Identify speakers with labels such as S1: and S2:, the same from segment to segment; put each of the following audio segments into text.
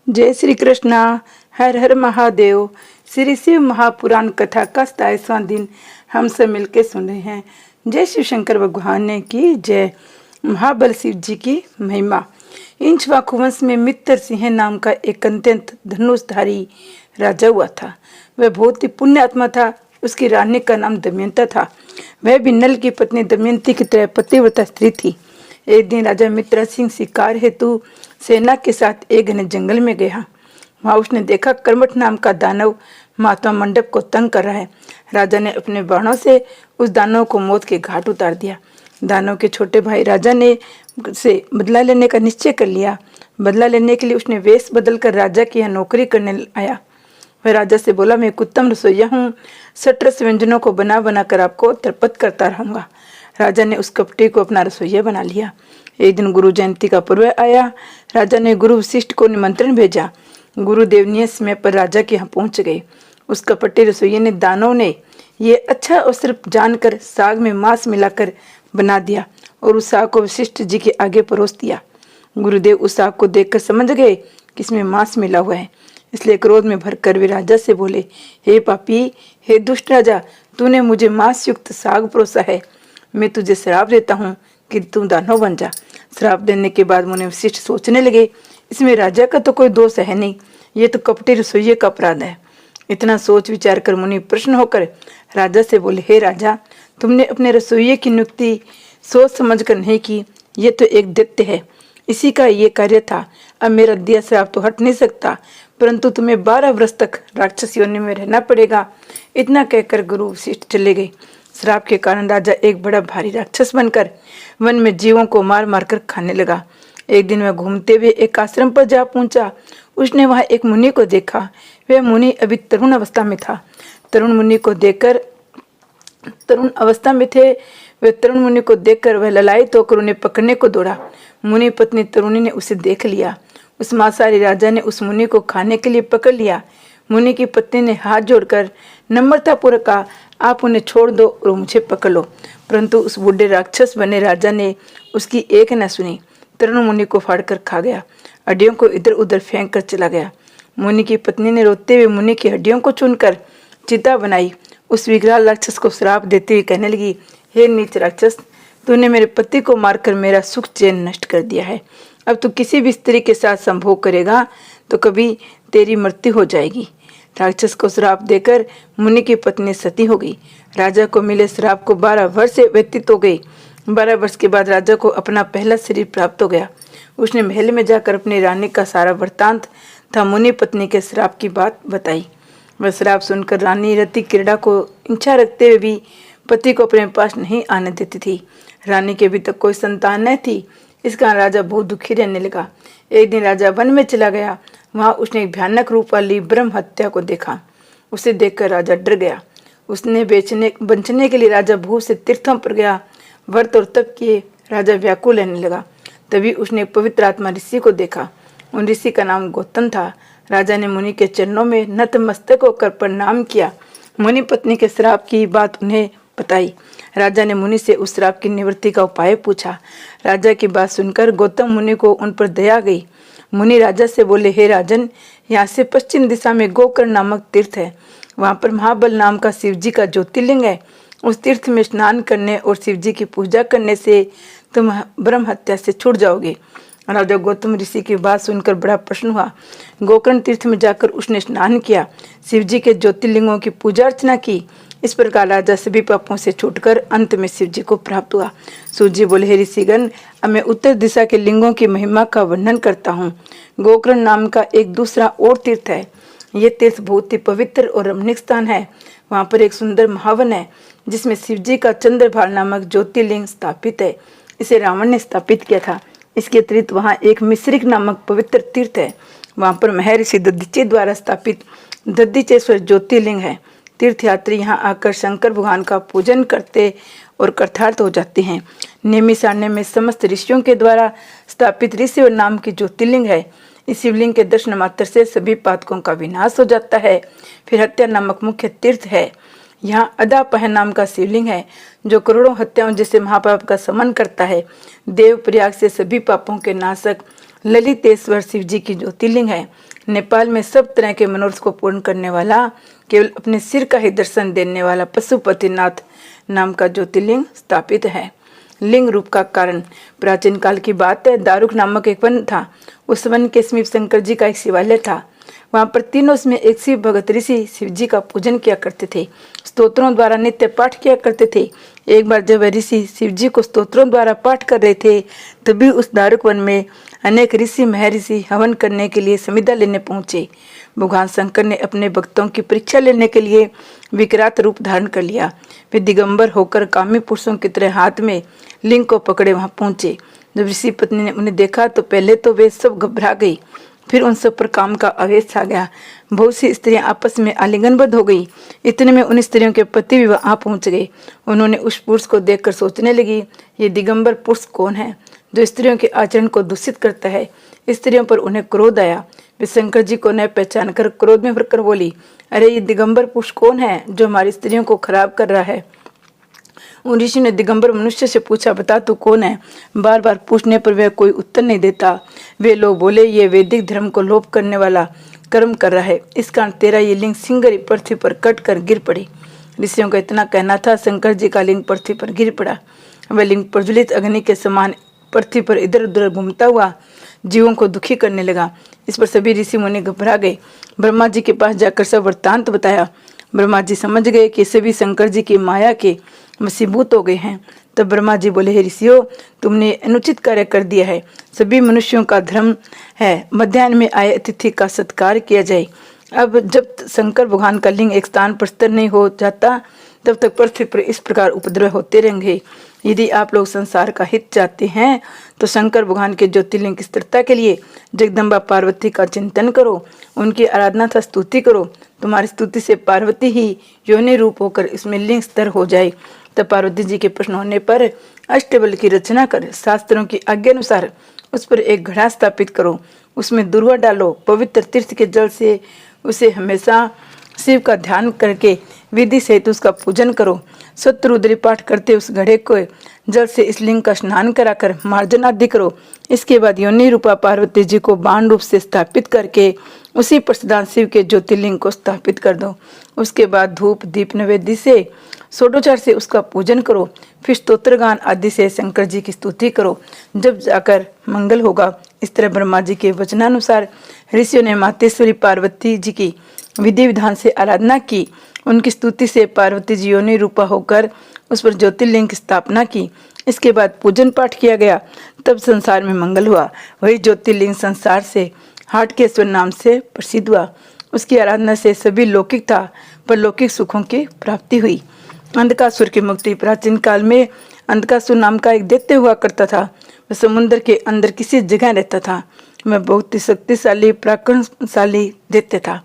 S1: जय श्री कृष्णा। हर हर महादेव। श्री शिव महापुराण कथा का 27वां दिन हम सब मिलके सुन रहे हैं। जय शिव शंकर भगवान की जय। महाबल शिव जी की महिमा। इंचवाकु वंश में मित्र सिंह नाम का एक अत्यंत धनुषधारी राजा हुआ था। वह बहुत ही पुण्य आत्मा था। उसकी रानी का नाम दमयंता था। वह भी नल की पत्नी दमयंती की तरह पतिव्रता स्त्री थी। एक दिन राजा मित्र सिंह शिकार हेतु सेना के साथ एक घने जंगल में गया। वहां उसने देखा कर्मठ नाम का दानव महात्मा मंडप को तंग कर रहा है। राजा ने अपने बाणों से उस दानव को मौत के घाट उतार दिया। दानव के छोटे भाई राजा ने से बदला लेने का निश्चय कर लिया। बदला लेने के लिए उसने वेश बदलकर राजा की यहाँ नौकरी करने आया। वह राजा से बोला, मैं एक उत्तम रसोइया हूँ। 60 व्यंजनों को बना बना कर आपको तृप्त करता रहूंगा। राजा ने उस कपटी को अपना रसोइया बना लिया। एक दिन गुरु जयंती का पर्व आया। राजा ने गुरु वशिष्ठ को निमंत्रण भेजा। गुरुदेव नियत समय पर राजा के यहाँ पहुंच गए। उस कपटी रसोइये ने दानव ने ये अच्छा अवसर जानकर साग में मांस मिलाकर बना दिया और उस साग को वशिष्ठ जी के आगे परोस दिया। गुरुदेव उस साग को देखकर समझ गए कि इसमें मांस मिला हुआ है, इसलिए क्रोध में भरकर वे राजा से बोले, हे पापी, हे दुष्ट राजा, तूने मुझे मांस युक्त साग परोसा है। मैं तुझे श्राप देता हूँ कि तू दानव बन जा। श्राप देने के बाद मुनि वशिष्ठ सोचने लगे, इसमें राजा का तो कोई दोष है नहीं, ये तो कपटी रसोइये का अपराध है। इतना सोच विचार कर मुनि प्रश्न होकर राजा से बोले, हे राजा, तुमने अपने रसोइये की नियुक्ति सोच समझ कर नहीं की। ये तो एक दैत्य है, इसी का ये कार्य था। अब मेरा दिया श्राप तो हट नहीं सकता, परंतु तुम्हें 12 वर्ष तक राक्षस योनि में रहना पड़ेगा। इतना कहकर गुरु वशिष्ठ चले गए। श्राप के कारण राजा एक बड़ा भारी राक्षस बनकर वन में जीवों को मार मार कर खाने लगा। एक दिन वह घूमते हुए एक आश्रम पर जा पहुंचा। उसने वहां एक मुनि को देखा। वह मुनि अभी तरुण अवस्था में था। तरुण मुनि को देखकर वह ललायत होकर उन्हें पकड़ने को दौड़ा। मुनि पत्नी तरुणी ने उसे देख लिया। उस मांसाहारी राजा ने उस मुनि को खाने के लिए पकड़ लिया। मुनि की पत्नी ने हाथ जोड़कर नम्रतापूर्वक कहा, आप उन्हें छोड़ दो और मुझे पकड़ लो। परंतु उस बूढ़े राक्षस बने राजा ने उसकी एक न सुनी। तरुण मुनि को फाड़कर खा गया। हड्डियों को इधर उधर फेंक कर चला गया। मुनि की पत्नी ने रोते हुए मुनि की हड्डियों को चुनकर चिता बनाई। उस विकराल राक्षस को श्राप देते हुए कहने लगी, हे नीच राक्षस, तूने मेरे पति को मारकर मेरा सुख चैन नष्ट कर दिया है। अब तू किसी भी स्त्री के साथ संभोग करेगा तो कभी तेरी मृत्यु हो जाएगी। राक्षस को श्राप देकर मुनि की पत्नी सती हो गई। राजा को मिले श्राप को 12 वर्ष व्यतीत हो गए। 12 वर्ष के बाद राजा को अपना पहला शरीर प्राप्त हो गया। उसने महल में जाकर अपनी रानी का सारा वृत्तांत तथा मुनि पत्नी के श्राप की बात बताई। वह श्राप सुनकर रानी रति क्रीड़ा को इच्छा रखते हुए भी पति को अपने पास नहीं आने देती थी। रानी के अभी तक कोई संतान न थी। इस कारण राजा बहुत दुखी रहने लगा। एक दिन राजा वन में चला गया। वहां उसने एक भयानक रूप वाली ब्रह्म हत्या को देखा। उसे देखकर राजा डर गया। उसने बचने के लिए राजा भू से तीर्थों पर गया। व्रत और तप किए। राजा व्याकुल रहने लगा। तभी उसने एक पवित्र आत्मा ऋषि को देखा। उन ऋषि का नाम गौतम था। राजा ने मुनि के चरणों में नतमस्तक होकर प्रणाम किया। मुनि पत्नी के श्राप की बात उन्हें बताई। राजा ने मुनि से उस श्राप की निवृत्ति का उपाय पूछा। राजा की बात सुनकर गौतम मुनि को उन पर दया गई। मुनि राजा से बोले, हे राजन, यहाँ से पश्चिम दिशा में गोकर्ण नामक तीर्थ है। वहाँ पर महाबल नाम का शिव जी का ज्योतिर्लिंग है। उस तीर्थ में स्नान करने और शिव जी की पूजा करने से तुम ब्रह्म हत्या से छूट जाओगे। राजा गौतम ऋषि की बात सुनकर बड़ा प्रसन्न हुआ। गोकर्ण तीर्थ में जाकर उसने स्नान किया। शिव जी के ज्योतिर्लिंगों की पूजा अर्चना की। इस प्रकार राजा सभी पापों से छूटकर अंत में शिव जी को प्राप्त हुआ। सूर्य जी बोले, हे ऋषिगण, अब मैं उत्तर दिशा के लिंगों की महिमा का वर्णन करता हूँ। गोकर्ण नाम का एक दूसरा और तीर्थ है। ये तीर्थ बहुत ही पवित्र और रमणीक स्थान है। वहाँ पर एक सुंदर महावन है जिसमें शिव जी का चंद्रभाल नामक ज्योतिर्लिंग स्थापित है। इसे रावण ने स्थापित किया था। इसके अतिरिक्त वहाँ एक मिश्रिक नामक पवित्र तीर्थ है। वहाँ पर महर्षि दधीचि द्वारा स्थापित दधीचेश्वर ज्योतिर्लिंग है। तीर्थयात्री यहाँ आकर शंकर भगवान का पूजन करते और कृतार्थ हो जाते हैं। नेमिषारण्य में समस्त ऋषियों के द्वारा स्थापित ऋषि नाम की ज्योतिर्लिंग है। इस शिवलिंग के दर्शन मात्र से सभी पातकों का विनाश हो जाता है। फिर हत्या नामक मुख्य तीर्थ है। यहाँ अदापह नाम का शिवलिंग है जो करोड़ों हत्याओं जैसे महापाप का समन करता है। देव प्रयाग से सभी पापों के नाशक ललितेश्वर शिव जी की ज्योतिर्लिंग है। नेपाल में सब तरह के मनोरथ को पूर्ण करने वाला, केवल अपने सिर का ही दर्शन देने वाला पशुपतिनाथ नाम का ज्योतिर्लिंग स्थापित है। लिंग रूप का कारण प्राचीन काल की बात है। दारुक नामक एक वन था। उस वन के समीप शंकर जी का एक शिवालय था। वहां पर तीनों में एक शिव भगत ऋषि शिव जी का पूजन किया करते थे, स्तोत्रों द्वारा नित्य पाठ किया करते थे। एक बार जब ऋषि शिव जी को स्तोत्रों द्वारा पाठ कर रहे थे, तभी उस दारुक वन में अनेक ऋषि महर्षि हवन करने के लिए समिधा लेने पहुंचे। भगवान शंकर ने अपने भक्तों की परीक्षा लेने के लिए विकरात रूप धारण कर लिया। वे दिगंबर होकर कामी पुरुषों की तरह हाथ में लिंग को पकड़े वहां पहुंचे। जब ऋषि पत्नी ने उन्हें देखा तो पहले तो वे सब घबरा गई, फिर उन सब पर काम का आवेश छा गया। बहुत सी स्त्रियां आपस में आलिंगनबद्ध हो गई। इतने में उन स्त्रियों के पति भी वहां पहुंच गए। उन्होंने उस पुरुष को देखकर सोचने लगी, ये दिगंबर पुरुष कौन है जो स्त्रियों के आचरण को दूषित करता है। स्त्रियों पर उन्हें क्रोध आया। वे शंकर जी को न पहचान कर क्रोध में भरकर बोली, अरे ये दिगंबर पुरुष कौन है जो हमारी स्त्रियों को खराब कर रहा है। उन ऋषि ने दिगंबर मनुष्य से पूछा, बता तू कौन है। बार बार पूछने पर वह कोई उत्तर नहीं देता। वे लोग बोले, ये वैदिक धर्म को लोप करने वाला कर्म कर रहा है, इस कारण तेरा ये लिंग सिंगरी पृथ्वी पर कट कर गिर पड़ी। ऋषियों का इतना कहना था। शंकर जी का लिंग पृथ्वी पर गिर पड़ा। वह लिंग प्रज्वलित अग्नि के समान पृथ्वी पर इधर उधर घूमता हुआ जीवों को दुखी करने लगा। इस पर सभी ऋषि मुनि घबरा गए। ब्रह्मा जी के पास जाकर सब वृत्तांत बताया। ब्रह्मा जी समझ गए कि सभी शंकर जी की माया के वशीभूत हो गए हैं। तब ब्रह्मा जी बोले, हे ऋषियों, तुमने अनुचित कार्य कर दिया है। सभी मनुष्यों का धर्म है मध्याह्न में आए अतिथि का सत्कार किया जाए। अब जब शंकर भगवान का लिंग एक स्थान पर स्थिर नहीं हो जाता, तब तक पृथ्वी पर इस प्रकार उपद्रव होते रहेंगे। यदि आप लोग संसार का हित चाहते हैं तो शंकर भगवान के ज्योतिर्लिंग की स्थिरता के लिए जगदम्बा पार्वती का चिंतन करो, उनकी आराधना तथा स्तुति करो। तुम्हारी स्तुति से पार्वती ही योनि रूप होकर इसमें लिंग स्थिर हो जाए। तब पार्वती जी के प्रश्न होने पर अष्टबल की रचना कर शास्त्रों की आज्ञा अनुसार उस पर एक घड़ा स्थापित करो, उसमें दुर्वा डालो, पवित्र तीर्थ के जल से उसे हमेशा शिव का ध्यान करके विधि सहित उसका पूजन करो। सतरुद्री पाठ करते उस घड़े को जल से इस लिंग का स्नान कराकर मार्जन आदि करो। इसके बाद योनि रूपा पार्वती जी को बाण रूप से स्थापित करके उसी प्रसदान शिव के ज्योतिर्लिंग को स्थापित कर दो। उसके बाद धूप दीप नैवेद्य से षोडोपचार से उसका पूजन करो। फिर स्तोत्रगान आदि से शंकर जी की स्तुति करो, जब जाकर मंगल होगा। इस तरह ब्रह्मा जी के वचनानुसार ऋषियों ने मातेश्वरी पार्वती जी की विधि विधान से आराधना की। उनकी स्तुति से पार्वती जी योनि रूपा होकर उस पर ज्योतिर्लिंग की स्थापना की। इसके बाद पूजन पाठ किया गया, तब संसार में मंगल हुआ। वही ज्योतिर्लिंग संसार से हाटकेश्वर नाम से प्रसिद्ध हुआ। उसकी आराधना से सभी लौकिक था पर लौकिक सुखों की प्राप्ति हुई। अंधकासुर की मुक्ति। प्राचीन काल में अंधकासुर नाम का एक दैत्य हुआ करता था। वह समुद्र के अंदर किसी जगह रहता था। वह बहुत ही शक्तिशाली पराक्रमशाली दैत्य था।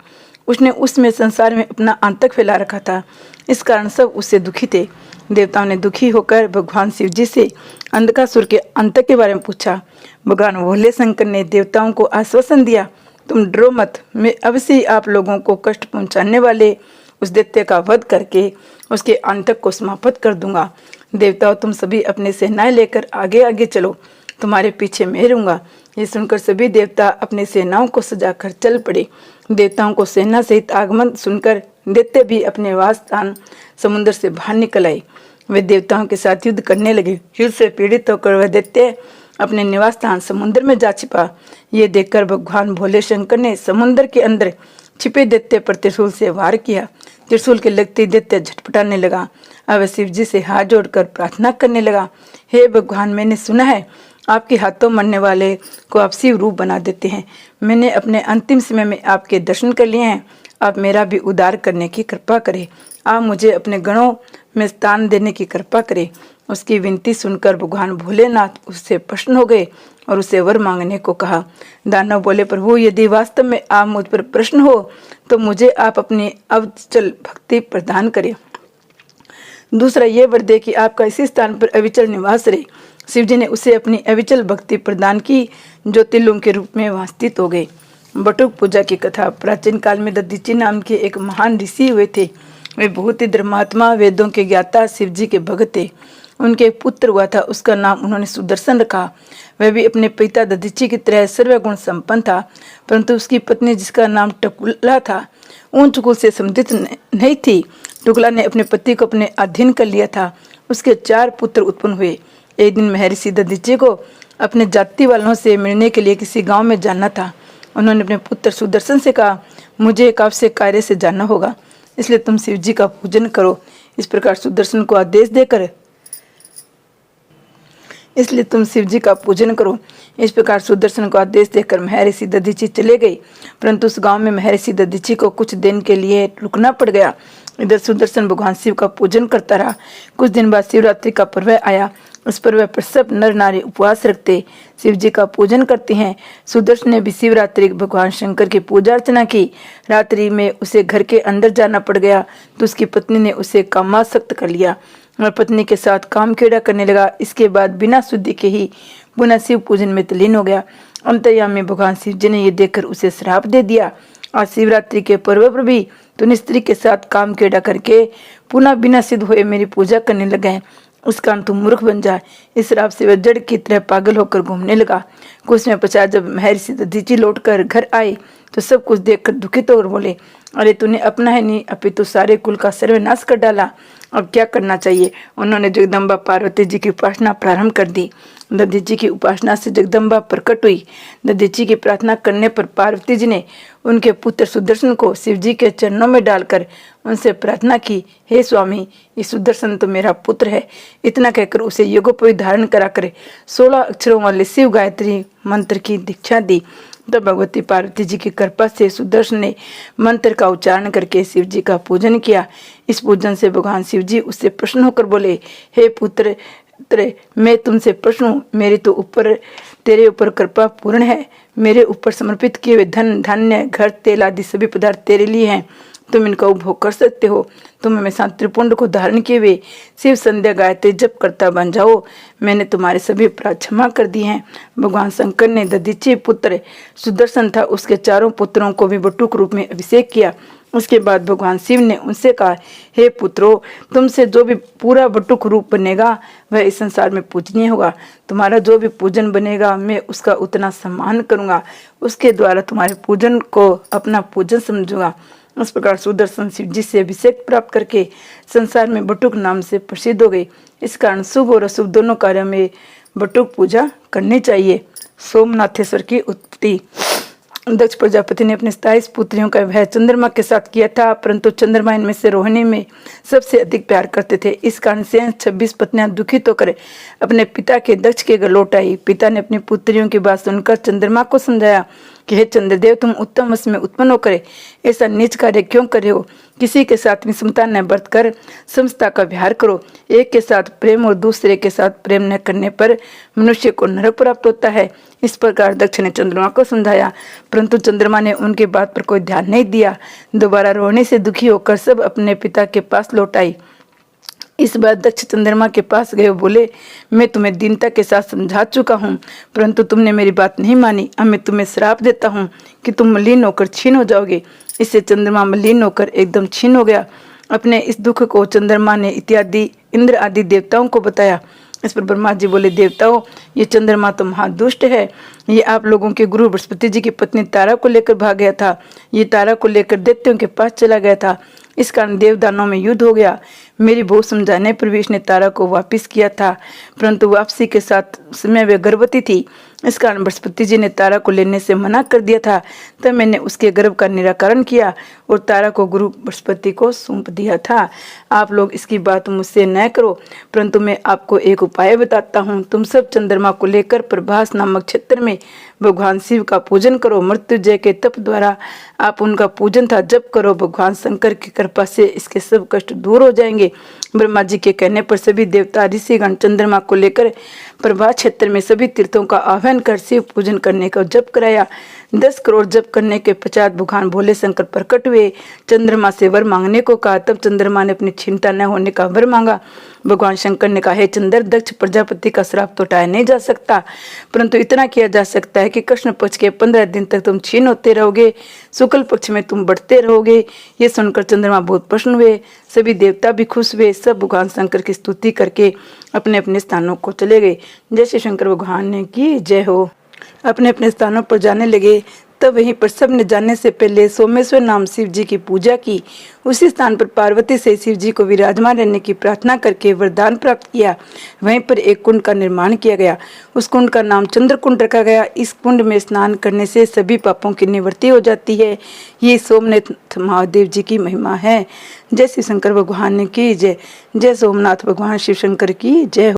S1: उसने उसमें संसार में अपना आतंक फैला रखा था। इस कारण सब उससे दुखी थे। देवताओं ने दुखी होकर भगवान शिव जी से अंधकासुर के अंत के बारे में पूछा। भगवान भोले शंकर ने देवताओं को आश्वासन दिया, तुम डरो मत, मैं अवश्य ही आप लोगों को कष्ट पहुंचाने वाले उस दैत्य का वध करके उसके आतंक को समाप्त कर दूंगा। देवताओं, तुम सभी अपने सेनाएं लेकर आगे आगे चलो, तुम्हारे पीछे मैं रहूंगा। ये सुनकर सभी देवता अपनी सेनाओं को सजाकर चल पड़े। देवताओं को सेना सहित आगमन सुनकर दैत्य भी अपने वास स्थान समुद्र से बाहर निकल आए। वे देवताओं के साथ युद्ध करने लगे। युद्ध से पीड़ित होकर वह दैत्य अपने निवास स्थान समुद्र में जा छिपा। ये देखकर भगवान भोले शंकर ने समुद्र के अंदर छिपे दैत्य पर त्रिशूल से वार किया। त्रिशूल के लगते दैत्य झटपटाने लगा। अब शिव जी से हाथ जोड़कर प्रार्थना करने लगा, हे भगवान, मैंने सुना है आपके हाथों मरने वाले को आप शिव रूप बना देते हैं। मैंने अपने अंतिम समय में आपके दर्शन कर लिए हैं। आप मेरा भी उद्धार करने की कृपा करें। आप मुझे अपने गणों में स्थान देने की कृपा करें। उसकी विनती सुनकर भगवान भोलेनाथ उससे प्रसन्न हो गए और उसे वर मांगने को कहा। दानव बोले, प्रभु, यदि वास्तव में आप मुझ पर प्रसन्न हो तो मुझे आप अपनी अविचल भक्ति प्रदान करें। दूसरा ये वर दे कि आपका इसी स्थान पर अविचल निवास रहे। शिव जी ने उसे अपनी अविचल भक्ति प्रदान की। ज्योतिर्लिंग के रूप में वहां स्थित हो गए। बटुक पूजा की कथा। प्राचीन काल में दधीची नाम के एक महान ऋषि हुए थे। वे बहुत ही धर्मात्मा, वेदों के ज्ञाता, शिव जी के भक्त थे। उनके एक पुत्र हुआ था, उसका नाम उन्होंने सुदर्शन रखा। वह भी अपने पिता दधीची की तरह सर्वगुण संपन्न था, परंतु उसकी पत्नी जिसका नाम टकुला था ऊंच कुल से संबंधित नहीं थी। टुकला ने अपने पति को अपने अधीन कर लिया था। उसके 4 पुत्र उत्पन्न हुए। एक दिन महर्षि दधीची को अपने जाति वालों से मिलने के लिए किसी गांव में जाना था। उन्होंने अपने पुत्र सुदर्शन से कहा, मुझे एक आवश्यक कार्य से जाना होगा, इसलिए तुम शिव जी का पूजन करो। इस प्रकार सुदर्शन को आदेश देकर महर्षि दधीची चले गई। परंतु उस गांव में महर्षि दधीची को कुछ दिन के लिए रुकना पड़ गया। इधर सुदर्शन भगवान शिव का पूजन करता रहा। कुछ दिन बाद शिवरात्रि का पर्व आया। उस पर्व पर सब नर नारी उपवास रखते, शिव जी का पूजन करते हैं। सुदर्शन ने भी शिवरात्रि भगवान शंकर की पूजा अर्चना की। रात्रि में उसे घर के अंदर जाना पड़ गया तो उसकी पत्नी ने उसे कामासक्त कर लिया और पत्नी के साथ काम खेड़ा करने लगा। इसके बाद बिना शुद्धि के ही पुनः शिव पूजन में तल्लीन हो गया। अंतर्यामी भगवान शिव जी ने ये देखकर उसे श्राप दे दिया। आज शिवरात्रि के पर्व पर भी तूने स्त्री के साथ काम खेड़ा करके पुनः बिना सिद्ध हुए मेरी पूजा करने लगा है, उस कारण तुम मूर्ख बन जा। इस श्राप से वह जड़ की तरह पागल होकर घूमने लगा। कुछ समय पश्चात जब महर्षि दधीची लौटकर घर आए तो सब कुछ देखकर दुखित होकर बोले, अरे तूने अपना है नहीं अपितु सारे कुल का सर्वनाश कर डाला, अब क्या करना चाहिए। उन्होंने जगदम्बा पार्वती जी की उपासना प्रारंभ कर दी। दधीची की उपासना से जगदम्बा प्रकट हुई। दधीची की प्रार्थना करने पर पार्वती जी ने उनके पुत्र सुदर्शन को शिव जी के चरणों में डालकर उनसे प्रार्थना की, हे स्वामी, ये सुदर्शन तो मेरा पुत्र है। इतना कहकर उसे योगोपवीत धारण कराकर 16 अक्षरों वाले शिव गायत्री मंत्र की दीक्षा दी। तब भगवती पार्वती जी की कृपा से सुदर्शन ने मंत्र का उच्चारण करके शिव जी का पूजन किया। इस पूजन से भगवान शिव जी उससे प्रसन्न होकर बोले, हे पुत्र, मैं तुमसे प्रश्न हूँ, मेरी तो तेरे ऊपर कृपा पूर्ण है। मेरे ऊपर समर्पित किए हुए धन, धान्य, घर, तेल आदि सभी पदार्थ तेरे लिए हैं, तुम इनका उपभोग कर सकते हो। तुम हमेशा त्रिपुंड को धारण किए हुए शिव संध्या गायत्री जप करता बन जाओ। मैंने तुम्हारे सभी अपराध क्षमा कर दिए हैं। भगवान शंकर ने दधीची पुत्र सुदर्शन था, उसके 4 पुत्रों को भी बटुक रूप में अभिषेक किया। उसके बाद भगवान शिव ने उनसे कहा, हे पुत्रों, तुमसे जो भी पूरा बटुक रूप बनेगा वह इस संसार में पूजनीय होगा। तुम्हारा जो भी पूजन बनेगा मैं उसका उतना सम्मान करूंगा, उसके द्वारा तुम्हारे पूजन को अपना पूजन समझूंगा। इस प्रकार सुदर्शन शिव जी से अभिषेक प्राप्त करके संसार में बटुक नाम से प्रसिद्ध हो गई। इस कारण शुभ और अशुभ दोनों कार्यों में बटुक पूजा करनी चाहिए। सोमनाथेश्वर की उत्पत्ति। दक्ष प्रजापति ने अपने 27 पुत्रियों का विवाह चंद्रमा के साथ किया था, परंतु चंद्रमा इनमें से रोहिणी में सबसे अधिक प्यार करते थे। इस कारण से 26 पत्नियां दुखित होकर अपने पिता के दक्ष के घर लौट आई। पिता ने अपनी पुत्रियों की बात सुनकर चंद्रमा को समझाया कि हे चंद्रदेव, तुम उत्तम वंश में उत्पन्न होकर ऐसा नीच कार्य क्यों कर रहे हो। किसी के साथ विषमता न बरत कर समता का व्यवहार करो। एक के साथ प्रेम और दूसरे के साथ प्रेम न करने पर मनुष्य को नरक प्राप्त होता है। इस प्रकार दक्ष ने चंद्रमा को समझाया, परंतु चंद्रमा ने उनके बात पर कोई ध्यान नहीं दिया। दोबारा रोने से दुखी होकर सब अपने पिता के पास लौट आई। इस बार दक्ष चंद्रमा के पास गए, बोले, मैं तुम्हें दीनता के साथ समझा चुका हूँ, परंतु तुमने मेरी बात नहीं मानी। अब मैं तुम्हें श्राप देता हूँ कि तुम मलिन होकर छीन हो जाओगे। इससे चंद्रमा मलिन होकर एकदम छीन हो गया। अपने इस दुख को चंद्रमा ने इत्यादि इंद्र आदि देवताओं को बताया। इस पर ब्रह्मा जी बोले, देवताओं, ये चंद्रमा तो महादुष्ट है। ये आप लोगों के गुरु बृहस्पति जी की पत्नी तारा को लेकर भाग गया था। ये तारा को लेकर दैत्यों के पास चला गया था। इस कारण देवदानों में युद्ध हो गया। मेरी बहुत समझाने पर भी इसने तारा को वापस किया था, परंतु वापसी के साथ समय वे गर्भवती थी। इस कारण बृहस्पति जी ने तारा को लेने से मना कर दिया था। तब मैंने उसके गर्भ का निराकरण किया और तारा को गुरु बृहस्पति को सौंप दिया था। आप लोग इसकी बात मुझसे न करो, परंतु मैं आपको एक उपाय बताता हूँ। तुम सब चंद्रमा को लेकर प्रभास नामक क्षेत्र में भगवान शिव का पूजन करो। मृत्युंजय के तप द्वारा आप उनका पूजन था जप करो। भगवान शंकर की कृपा से इसके सब कष्ट दूर हो जाएंगे। ब्रह्मा जी के कहने पर सभी देवता ऋषिगण चंद्रमा को लेकर प्रभास क्षेत्र में सभी तीर्थों का आह्वान कर शिव पूजन करने का जप कराया। 10 करोड़ जप करने के पश्चात भगवान भोले शंकर प्रकट हुए। चंद्रमा से वर मांगने को कहा, तब चंद्रमा ने अपनी क्षमता न होने का वर मांगा। भगवान शंकर ने कहा, हे चंद्र, दक्ष प्रजापति का श्राप तो हटाया नहीं जा सकता, परंतु इतना किया जा सकता है कि कृष्ण पक्ष के 15 दिन तक तुम क्षीण होते रहोगे, शुक्ल पक्ष में तुम बढ़ते रहोगे। ये सुनकर चंद्रमा बहुत प्रसन्न हुए, सभी देवता भी खुश हुए। सब भगवान शंकर की स्तुति करके अपने अपने स्थानों को चले गए। जय श्री शंकर भगवान ने की जय हो। अपने अपने स्थानों पर जाने लगे। तब वहीं पर सब ने जाने से पहले सोमेश्वर नाम शिव जी की पूजा की। उसी स्थान पर पार्वती से शिव जी को विराजमान रहने की प्रार्थना करके वरदान प्राप्त किया। वहीं पर एक कुंड का निर्माण किया गया। उस कुंड का नाम चंद्र कुंड रखा गया। इस कुंड में स्नान करने से सभी पापों की निवृत्ति हो जाती है। ये सोमनाथ महादेव जी की महिमा है। जय श्री शंकर भगवान की जय। जय सोमनाथ भगवान शिव शंकर की जय।